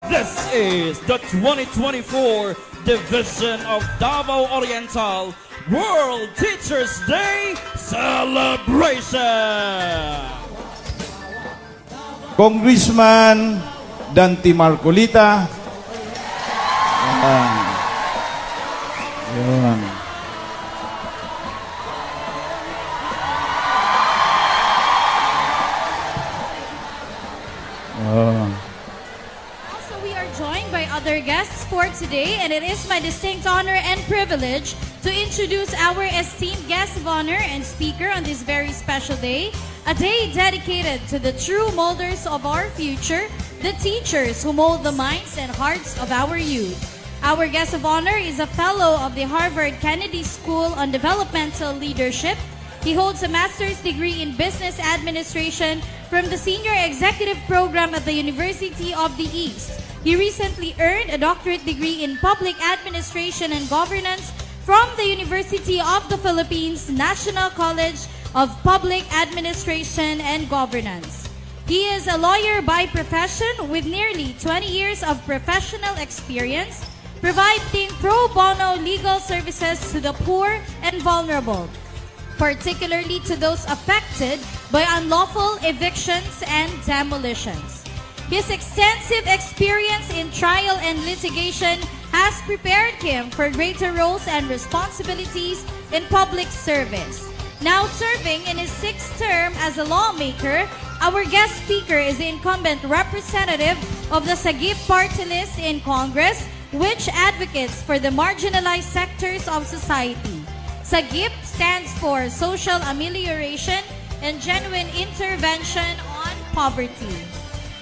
This is the 2024 Division of Davao Oriental World Teachers Day Celebration! Congressman Dante Marcolita. Yun. Also, we are joined by other guests for today, and it is my distinct honor and privilege to introduce our esteemed guest of honor and speaker on this very special day, a day dedicated to the true molders of our future, the teachers who mold the minds and hearts of our youth. Our guest of honor is a fellow of the Harvard Kennedy School on Developmental Leadership. He holds a master's degree in business administration from the Senior Executive Program at the University of the East. He recently earned a doctorate degree in public administration and governance from the University of the Philippines National College of Public Administration and Governance. He is a lawyer by profession with nearly 20 years of professional experience, providing pro bono legal services to the poor and vulnerable, particularly to those affected by unlawful evictions and demolitions. His extensive experience in trial and litigation has prepared him for greater roles and responsibilities in public service. Now serving in his sixth term as a lawmaker, our guest speaker is the incumbent representative of the Sagip Party List in Congress, which advocates for the marginalized sectors of society. Sagip stands for Social Amelioration and Genuine Intervention on Poverty.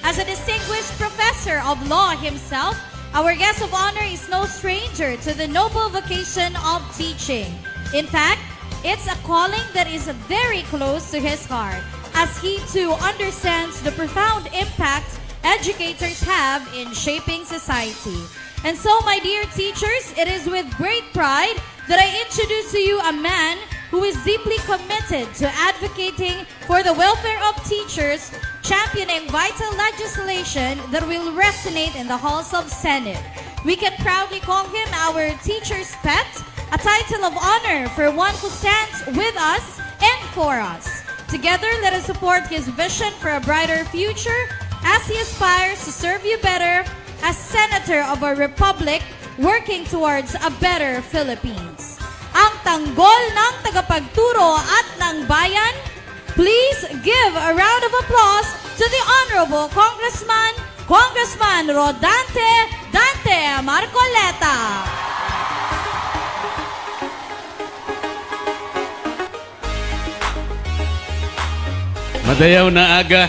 As a distinguished professor of law himself, our guest of honor is no stranger to the noble vocation of teaching. In fact, it's a calling that is very close to his heart, as he too understands the profound impact educators have in shaping society. And so, my dear teachers, it is with great pride that I introduce to you a man who is deeply committed to advocating for the welfare of teachers, championing vital legislation that will resonate in the halls of Senate. We can proudly call him our teacher's pet, a title of honor for one who stands with us and for us. Together, let us support his vision for a brighter future as he aspires to serve you better as Senator of our Republic, working towards a better Philippines. Ang tanggol ng tagapagturo at ng bayan, please give a round of applause to the Honorable Congressman Rodante Dante Marcoleta. Madayaw na aga,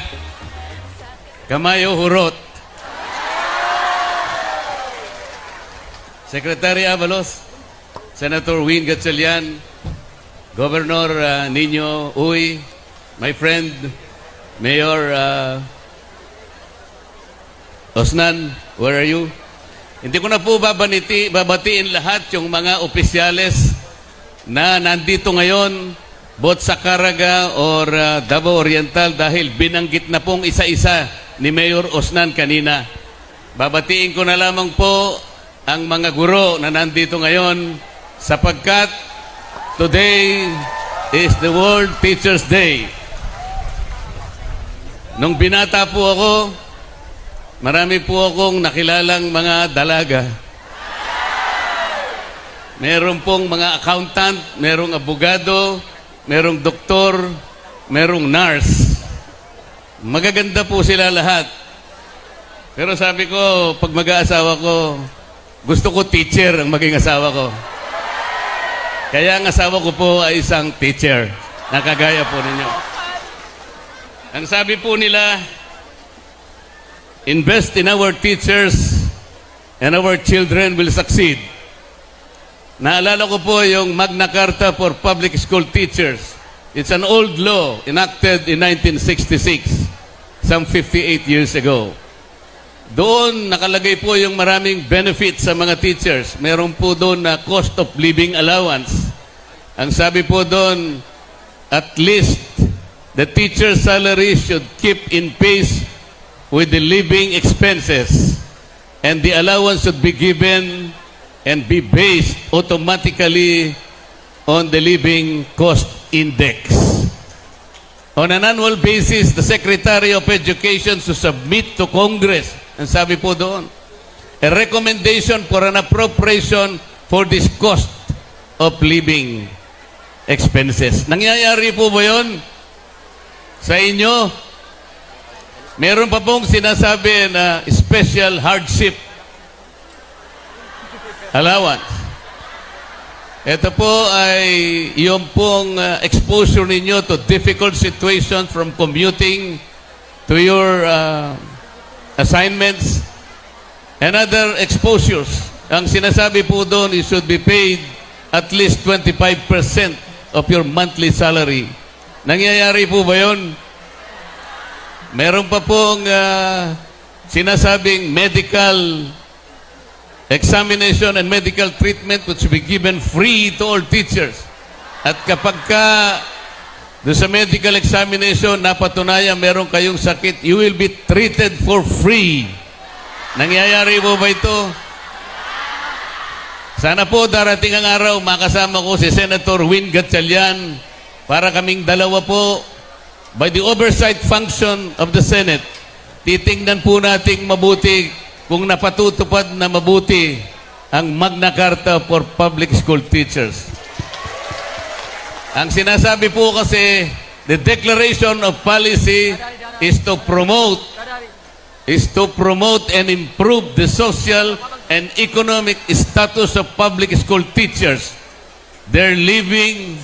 kamayo hurot. Secretary Avalos, Senator Win Gatchalian, Governor Nino Uy, my friend Mayor Osnan, where are you? Hindi ko na po babatiin lahat yung mga opisyales na nandito ngayon, both sa Caraga or Davao Oriental, dahil binanggit na pong isa-isa ni Mayor Osnan kanina. Babatiin ko na lamang po ang mga guro na nandito ngayon sapagkat today is the World Teachers Day. Nung binata po ako, marami po akong nakilalang mga dalaga. Meron pong mga accountant, merong abogado, merong doktor, merong nurse. Magaganda po sila lahat. Pero sabi ko, pag mag-aasawa ko, gusto ko teacher ang maging asawa ko. Kaya ang asawa ko po ay isang teacher. Nakagaya po ninyo. Ang sabi po nila, invest in our teachers and our children will succeed. Naalala ko po yung Magna Carta for Public School Teachers. It's an old law enacted in 1966, some 58 years ago. Doon nakalagay po yung maraming benefits sa mga teachers. Meron po doon na cost of living allowance. Ang sabi po doon, at least the teacher's salary should keep in pace with the living expenses. and the allowance should be given and be based automatically on the living cost index. On an annual basis, the Secretary of Education should submit to Congress, ang sabi po doon, a recommendation for an appropriation for this cost of living expenses. Nangyayari po ba yun sa inyo? Meron pa pong sinasabi na special hardship allowance. Ito po ay yung pong exposure ninyo to difficult situations from commuting to your assignments and other exposures. Ang sinasabi po doon, you should be paid at least 25% of your monthly salary. Nangyayari po ba yun? Meron pa pong sinasabing medical examination and medical treatment which will be given free to all teachers. At kapag doon sa medical examination, napatunayan meron kayong sakit, you will be treated for free. Nangyayari po ba ito? Sana po darating ang araw, makasama ko si Senator Win Gatchalian para kaming dalawa po by the oversight function of the Senate. Titingnan po nating mabuti kung napatutupad na mabuti ang Magna Carta for Public School Teachers. Ang sinasabi po kasi, the declaration of policy is to promote and improve the social and economic status of public school teachers, their living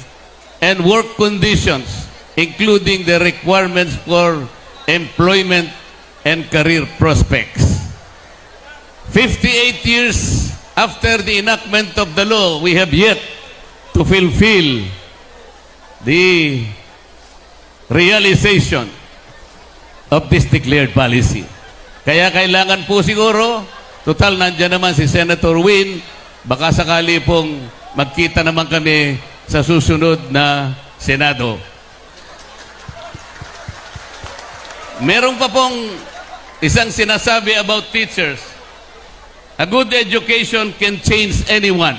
and work conditions, including the requirements for employment and career prospects. 58 years after the enactment of the law, we have yet to fulfill the realization of this declared policy. Kaya kailangan po siguro, total nandiyan naman si Senator Win, baka sakali pong magkita naman kami sa susunod na Senado. Meron pa pong isang sinasabi about teachers. A good education can change anyone.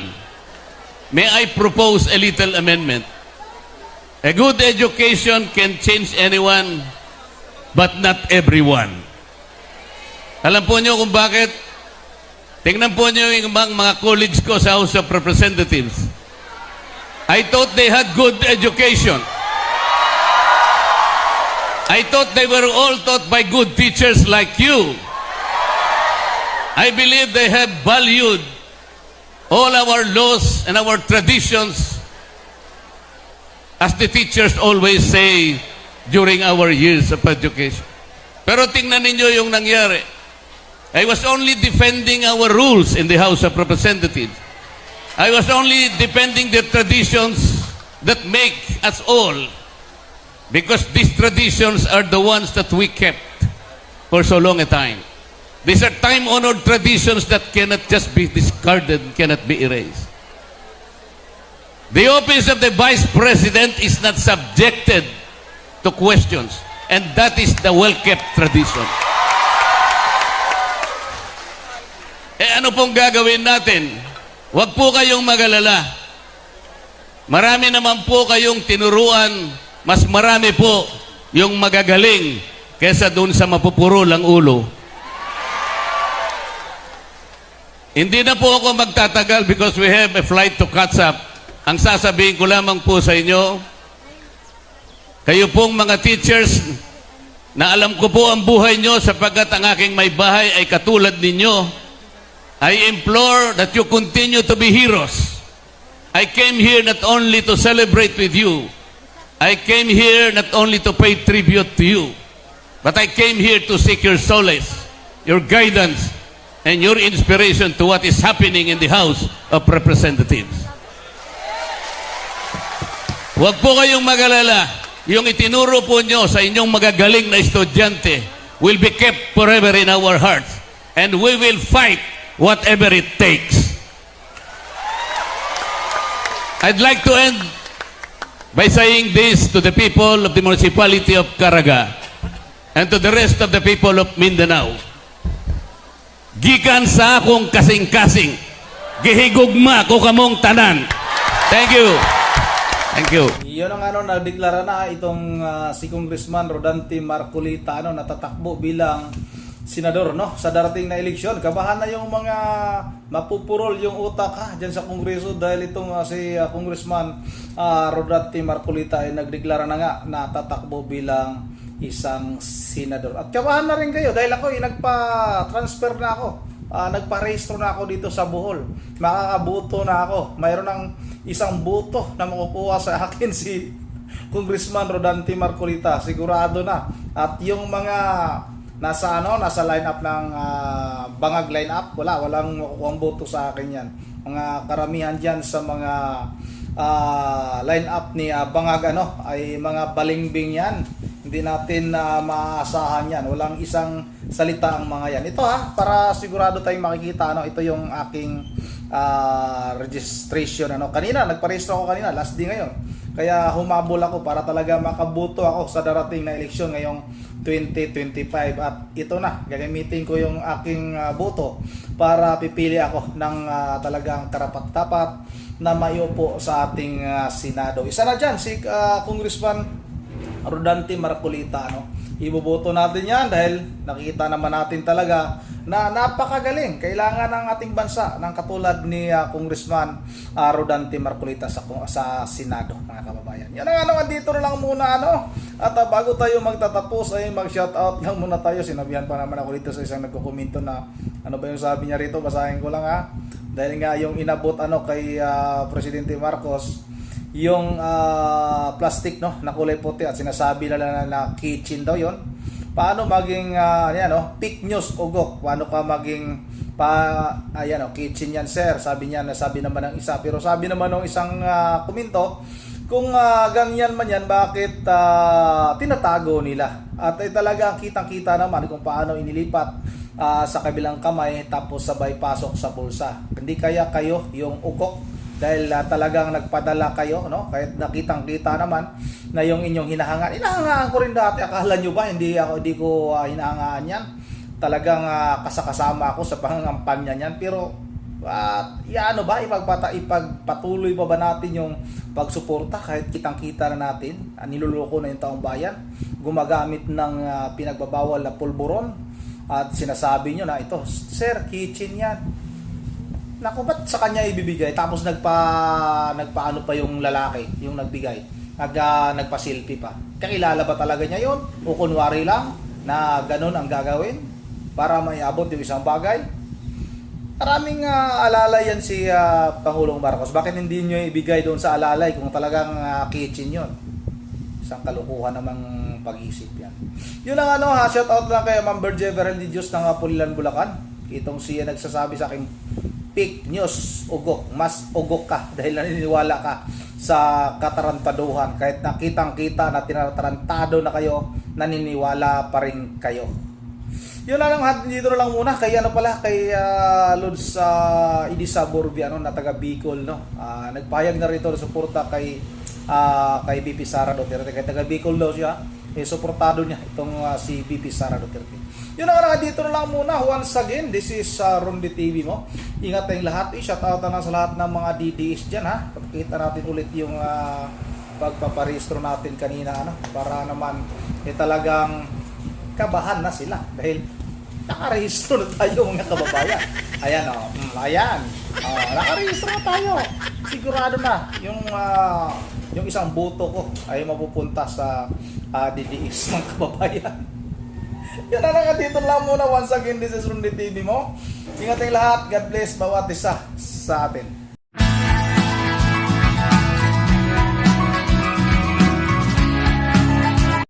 May I propose a little amendment? A good education can change anyone, but not everyone. Alam po niyo kung bakit? Tingnan po niyo yung mga colleagues ko sa House of Representatives. I thought they had good education. I thought they were all taught by good teachers like you. I believe they have valued all our laws and our traditions, as the teachers always say during our years of education. Pero tingnan ninyo yung nangyari. I was only defending our rules in the House of Representatives. I was only defending the traditions that make us all, because these traditions are the ones that we kept for so long a time. These are time-honored traditions that cannot just be discarded, cannot be erased. The office of the Vice President is not subjected to questions, and that is the well-kept tradition. Ano pong gagawin natin? Huwag po kayong mag-alala. Marami naman po kayong tinuruan, mas marami po yung magagaling kesa dun sa mapupuro lang ulo. Hindi na po ako magtatagal because we have a flight to catch up. Ang sasabihin ko lamang po sa inyo, kayo pong mga teachers, na alam ko po ang buhay nyo sapagkat ang aking may bahay ay katulad ninyo, I implore that you continue to be heroes. I came here not only to celebrate with you. I came here not only to pay tribute to you, but I came here to seek your solace, your guidance, and your inspiration to what is happening in the House of Representatives. Huwag po kayong mag-alala. Yung itinuro po nyo sa inyong magagaling na estudyante will be kept forever in our hearts. And we will fight whatever it takes. I'd like to end by saying this to the people of the municipality of Caraga and to the rest of the people of Mindanao. gikan sa akong kasing-kasing. Gihigugma ko kamong tanan. Thank you. Thank you. Yun ang nagdeklara na itong si Congressman Rodante Marcolita natatakbo bilang senador sa darating na eleksyon. Kabahan na yung mga mapupurol yung utak diyan sa Kongreso dahil itong si Congressman Rodante Marcolita ay nagdeklara na nga na tatakbo bilang isang senador. At kabahan na rin kayo dahil ako nagpa-transfer na ako. Nagpa-rehistro na ako dito sa Bohol. Makakabuto na ako. Mayroon ng isang buto na makukuha sa akin si Congressman Rodante Marcolita. Sigurado na. At yung mga nasa lineup ng bangag lineup, walang makukuhang boto sa akin yan. Mga karamihan diyan sa mga lineup ni bangag ay mga balingbing yan. Hindi natin maasahan yan. Walang isang salita ang mga yan. Ito para sigurado tayong makikita ito yung aking registration kanina nagparehistro ako kanina, last day ngayon. Kaya humabol ako para talaga makabuto ako sa darating na eleksyon ngayong 2025 at ito na gagamitin ko yung aking boto para pipili ako ng talagang karapat-dapat na maiupo sa ating Senado. Isa na dyan si Congressman Rodante Marcolita. Iboboto natin yan dahil nakikita naman natin talaga na napakagaling. Kailangan ng ating bansa ng katulad ni Congressman Rodante Marcolita sa Senado, mga kababayan. Yan ang dito na lang muna At bago tayo magtatapos ay mag-shoutout lang muna tayo. Sinabihan pa naman ako dito sa isang nagkukomento na ano ba yung sabi niya rito, basahin ko lang dahil nga yung inabot kay Presidente Marcos yung plastic na kulay puti at sinasabi na kitchen daw yon. Paano maging fake news ugok? Paano ka maging kitchen yan sir? Sabi naman ng isa, pero sabi naman ng isang komento, kung ganyan man yan, bakit tinatago nila? At talaga kitang-kita naman kung paano inilipat sa kabilang kamay tapos sabay pasok sa bulsa. Hindi kaya kayo yung ugok? Dahil talagang nagpadala kayo, kahit nakitang-kita naman na yung inyong hinahangaan. Hinahangaan ko rin dati. Akala nyo ba hindi ko hinahangaan yan? Talagang kasakasama ako sa pangangampanya niyan. Pero ipagpatuloy pa ba natin yung pagsuporta kahit kitang-kita na natin? Niluloko na yung taong bayan. Gumagamit ng pinagbabawal na pulburon. At sinasabi nyo na ito, sir, kitchen yan. Naku, ba't sa kanya ibibigay? Tapos nagpaano pa yung lalaki, yung nagbigay. Nagpa-selfie pa. Kakilala ba talaga niya yon? O kunwari lang na ganun ang gagawin para maiabot yung isang bagay? Maraming alalay yan si Pangulong Marcos. Bakit hindi nyo ibigay doon sa alalay kung talagang kitchen yon? Isang kalukuhan namang pag-isip yan. Yun ang shoutout lang kay Ma'am Berge Verel de Dios ng Pulilan, Bulacan. Itong siya nagsasabi sa akin, fake news, ugok. Mas ugok ka dahil naniniwala ka sa katarantaduhan. Kahit nakitang-kita na tinatarantado na kayo, naniniwala pa rin kayo. Yun na lang, dito na lang muna. Kay kay Lods Idisa Borbi, na taga Bicol, nagpayag na rito ng suporta kay BP Sara Duterte. Kay taga Bicol daw siya, suportado niya itong si BP Sara Duterte. Yun na dito na lang muna. Once again, this is Ronde TV mo. Ingat tayong lahat. Shoutout na sa lahat ng mga DDS dyan Pakita natin ulit yung pagpaparehistro natin kanina para naman talagang kabahan na sila dahil nakarehistro na tayo mga kababayan. Ayan ayan. Nakarehistro na tayo. Sigurado na yung isang boto ko ay mapupunta sa DDS mga kababayan. Yan na dito lang muna. Once again, this is Ronde TV mo. Ingat tayong lahat. God bless bawat isa sa atin.